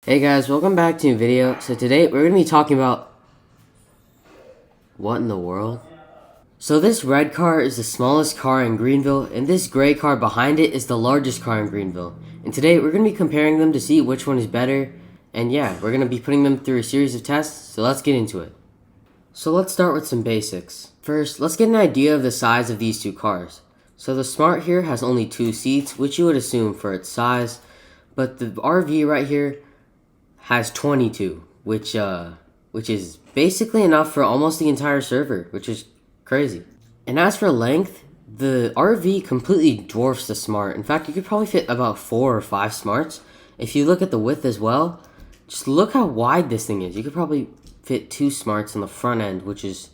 Hey guys, welcome back to a new video. So today we're going to be talking about what in the world? So this red car is the smallest car in Greenville, and this gray car behind it is the largest car in Greenville. And today we're going to be comparing them to see which one is better. And yeah, we're going to be putting them through a series of tests, so let's get into it. So let's start with some basics. First, let's get an idea of the size of these two cars. So the Smart here has only 2 seats, which you would assume for its size. But the RV right here has 22, which is basically enough for almost the entire server, which is crazy. And as for length, the RV completely dwarfs the Smart. In fact, you could probably fit about 4 or 5 Smarts. If you look at the width as well, just look how wide this thing is. You could probably fit 2 Smarts on the front end, which is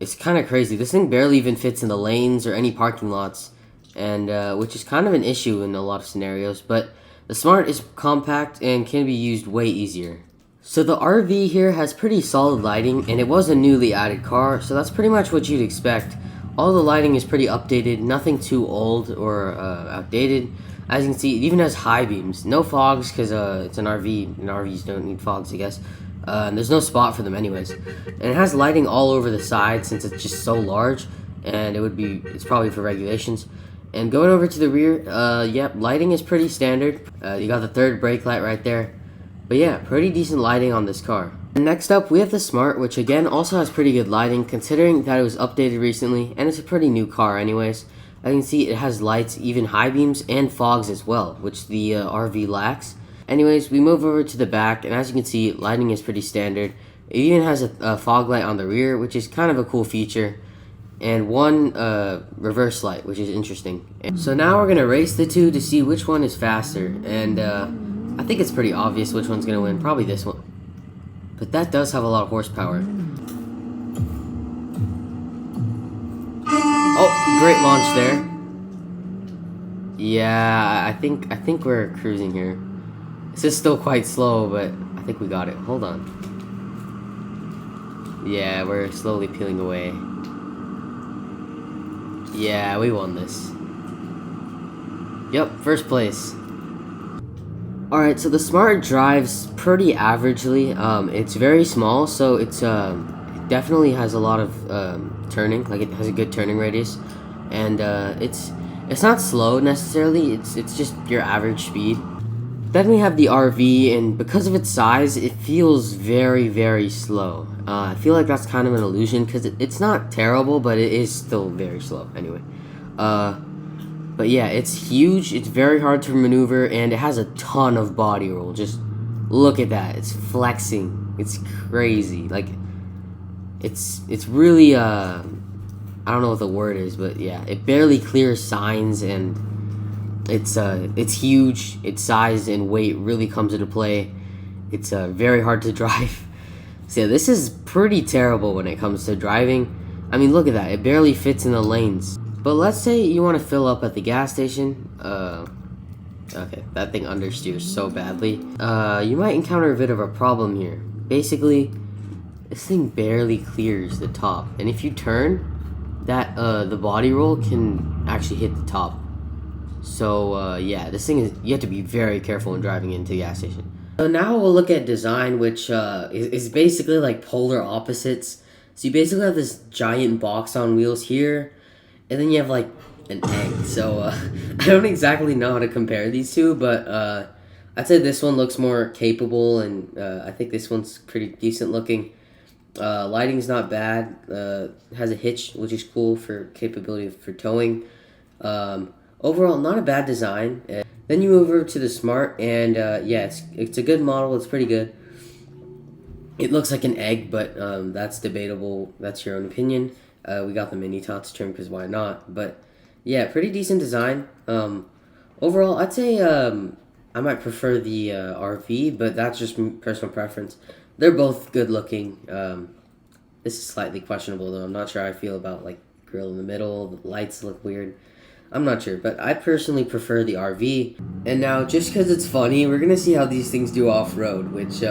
it's kind of crazy. This thing barely even fits in the lanes or any parking lots, and which is kind of an issue in a lot of scenarios, but the Smart is compact and can be used way easier. So the RV here has pretty solid lighting, and it was a newly added car, so that's pretty much what you'd expect. All the lighting is pretty updated, nothing too old or outdated. As you can see, it even has high beams. No fogs because it's an RV, and RVs don't need fogs, I guess. And there's no spot for them anyways. And it has lighting all over the side since it's just so large, and it's probably for regulations. And going over to the rear, yep, lighting is pretty standard. You got the third brake light right there. But yeah, pretty decent lighting on this car. And next up, we have the Smart, which again also has pretty good lighting considering that it was updated recently, and it's a pretty new car anyways. As you can see, it has lights, even high beams, and fogs as well, which the RV lacks. Anyways, we move over to the back, and as you can see, lighting is pretty standard. It even has a fog light on the rear, which is kind of a cool feature. And one reverse light, which is interesting. So now we're gonna race the two to see which one is faster, and I think it's pretty obvious which one's gonna win. Probably this one, but that does have a lot of horsepower. Oh, great launch there. Yeah, I think we're cruising here. This is still quite slow, but I think we got it. Hold on. Yeah, we're slowly peeling away. Yeah, we won this. Yep, first place. Alright, so the Smart drives pretty averagely. It's very small, so it definitely has a lot of turning. Like, it has a good turning radius. And it's not slow necessarily, it's just your average speed. Then we have the RV, and because of its size, it feels very, very slow. I feel like that's kind of an illusion, because it's not terrible, but it is still very slow, anyway. But yeah, it's huge, it's very hard to maneuver, and it has a ton of body roll. Just look at that, it's flexing, it's crazy. Like, it's really, I don't know what the word is, but yeah, it barely clears signs, and it's huge. Its size and weight really comes into play. It's very hard to drive. So yeah, this is pretty terrible when it comes to driving. I mean, look at that. It barely fits in the lanes. But let's say you want to fill up at the gas station. Okay, that thing understeers so badly. You might encounter a bit of a problem here. Basically, this thing barely clears the top. And if you turn, the body roll can actually hit the top. So yeah, this thing you have to be very careful when driving into the gas station. So now we'll look at design, which is basically like polar opposites. So you basically have this giant box on wheels here, and then you have like an egg. So I don't exactly know how to compare these two, but I'd say this one looks more capable, and I think this one's pretty decent looking. Lighting's not bad. Has a hitch, which is cool for capability for towing. Overall, not a bad design. Then you move over to the Smart, and yeah, it's a good model. It's pretty good. It looks like an egg, but that's debatable. That's your own opinion. We got the mini tots trim because why not? But yeah, pretty decent design. Overall, I'd say I might prefer the RV, but that's just personal preference. They're both good looking. This is slightly questionable though. I'm not sure how I feel about like grill in the middle. The lights look weird. I'm not sure, but I personally prefer the RV. And now, just because it's funny, we're gonna see how these things do off-road, which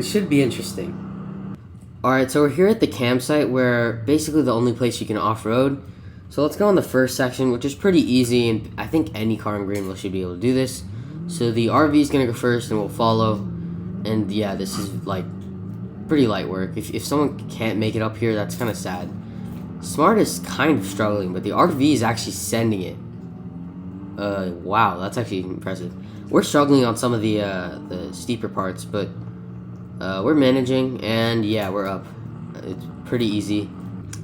should be interesting. Alright, so we're here at the campsite, where basically the only place you can off-road. So let's go on the first section, which is pretty easy, and I think any car in Greenville should be able to do this. So the RV is gonna go first and we'll follow. And yeah, this is like pretty light work. If someone can't make it up here, that's kind of sad. Smart is kind of struggling, but the RV is actually sending it. Wow, that's actually impressive. We're struggling on some of the steeper parts, but we're managing, and yeah, we're up. It's pretty easy.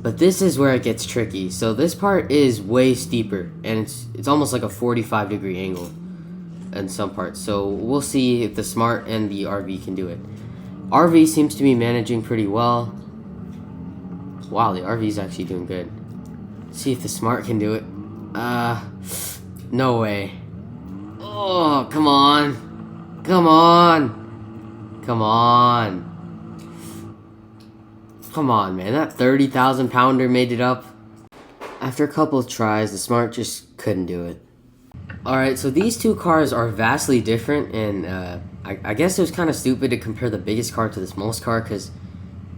But this is where it gets tricky. So this part is way steeper, and it's almost like a 45-degree angle in some parts. So we'll see if the Smart and the RV can do it. RV seems to be managing pretty well. Wow, the RV is actually doing good. Let's see if the Smart can do it. No way. Oh, come on. Come on. Come on. Come on, man. That 30,000 pounder made it up. After a couple of tries, the Smart just couldn't do it. Alright, so these two cars are vastly different, and I guess it was kind of stupid to compare the biggest car to the smallest car, because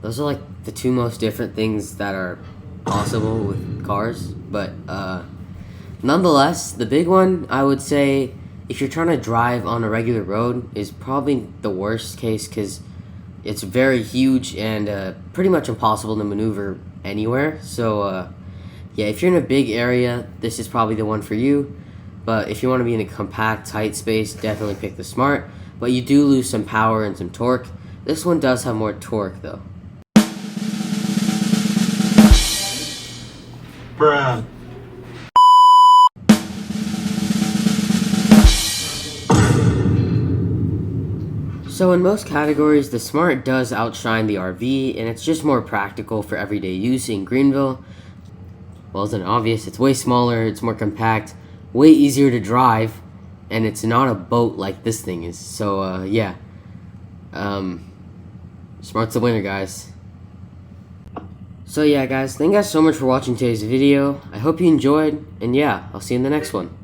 those are like the two most different things that are possible with cars. But nonetheless, the big one, I would say, if you're trying to drive on a regular road, is probably the worst case, because it's very huge and pretty much impossible to maneuver anywhere. So yeah, if you're in a big area, this is probably the one for you. But if you want to be in a compact, tight space, definitely pick the Smart. But you do lose some power and some torque. This one does have more torque, though. Bruh. So in most categories, the Smart does outshine the RV, and it's just more practical for everyday use in Greenville. Well, isn't it obvious? It's way smaller, it's more compact, way easier to drive, and it's not a boat like this thing is. So yeah, Smart's the winner, guys. So yeah, guys, thank you guys so much for watching today's video. I hope you enjoyed, and yeah, I'll see you in the next one.